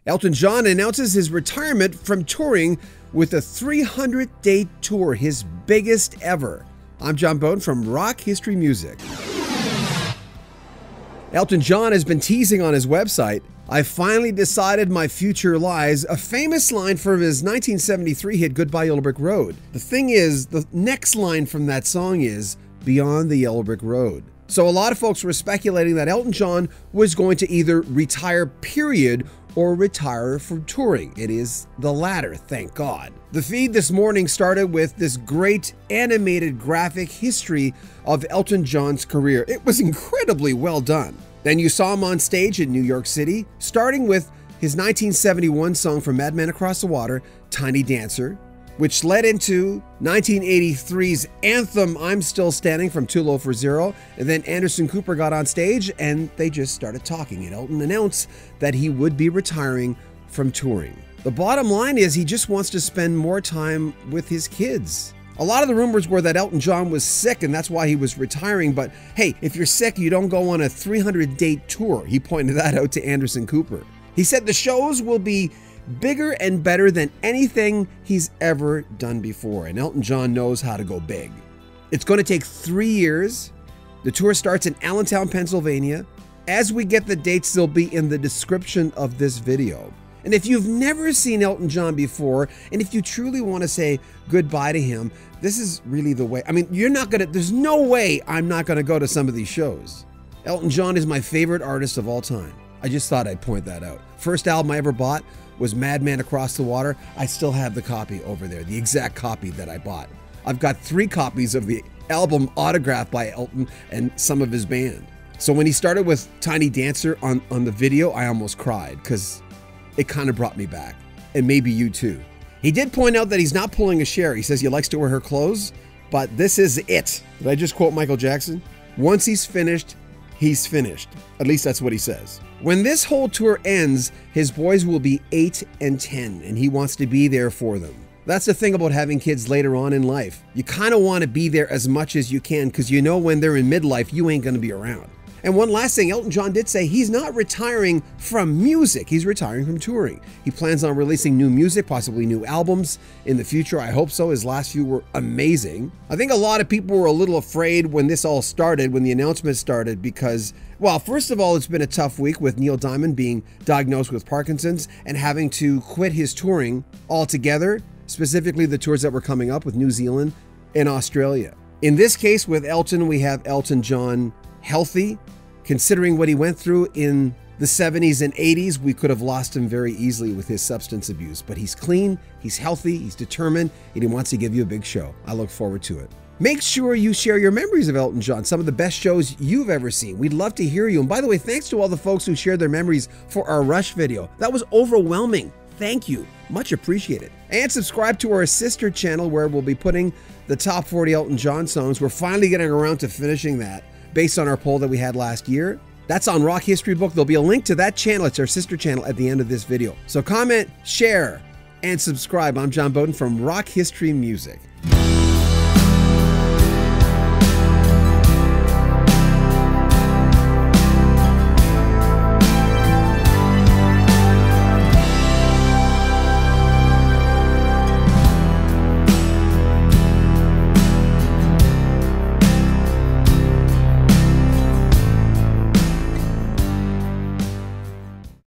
Elton John announces his retirement from touring with a 300-day tour, his biggest ever. I'm John Beaudin from Rock History Music. Elton John has been teasing on his website, "I finally decided my future lies," a famous line from his 1973 hit Goodbye Yellow Brick Road. The thing is, the next line from that song is Beyond the Yellow Brick Road. So a lot of folks were speculating that Elton John was going to either retire, period, or retire from touring. It is the latter, thank God. The feed this morning started with this great animated graphic history of Elton John's career. It was incredibly well done. Then you saw him on stage in New York City, starting with his 1971 song from Madman Across the Water, Tiny Dancer, which led into 1983's anthem, I'm Still Standing from Too Low for Zero. And then Anderson Cooper got on stage and they just started talking. And Elton announced that he would be retiring from touring. The bottom line is he just wants to spend more time with his kids. A lot of the rumors were that Elton John was sick and that's why he was retiring. But hey, if you're sick, you don't go on a 300-day tour. He pointed that out to Anderson Cooper. He said the shows will be bigger and better than anything he's ever done before. And Elton John knows how to go big. It's going to take 3 years. The tour starts in Allentown, Pennsylvania. As we get the dates, they'll be in the description of this video. And if you've never seen Elton John before, and if you truly want to say goodbye to him, this is really the way. I mean, there's no way I'm not going to go to some of these shows. Elton John is my favorite artist of all time. I just thought I'd point that out. First album I ever bought was Madman Across the Water. I still have the copy over there, the exact copy that I bought. I've got 3 copies of the album autographed by Elton and some of his band. So when he started with Tiny Dancer on the video, I almost cried because it kind of brought me back. And maybe you too. He did point out that he's not pulling a Cher. He says he likes to wear her clothes, but this is it. Did I just quote Michael Jackson? Once he's finished, he's finished. At least that's what he says. When this whole tour ends, his boys will be 8 and 10, and he wants to be there for them. That's the thing about having kids later on in life. You kind of want to be there as much as you can because you know when they're in midlife, you ain't going to be around. And one last thing, Elton John did say he's not retiring from music. He's retiring from touring. He plans on releasing new music, possibly new albums in the future. I hope so. His last few were amazing. I think a lot of people were a little afraid when this all started, when the announcement started, because, well, first of all, it's been a tough week with Neil Diamond being diagnosed with Parkinson's and having to quit his touring altogether, specifically the tours that were coming up with New Zealand and Australia. In this case with Elton, we have Elton John healthy. Considering what he went through in the 70s and 80s, we could have lost him very easily with his substance abuse. But he's clean, he's healthy, he's determined, and he wants to give you a big show. I look forward to it. Make sure you share your memories of Elton John, some of the best shows you've ever seen. We'd love to hear you. And by the way, thanks to all the folks who shared their memories for our Rush video. That was overwhelming. Thank you. Much appreciated. And subscribe to our sister channel where we'll be putting the top 40 Elton John songs. We're finally getting around to finishing that, based on our poll that we had last year. That's on Rock History Book. There'll be a link to that channel. It's our sister channel at the end of this video. So comment, share, and subscribe. I'm John Beaudin from Rock History Music.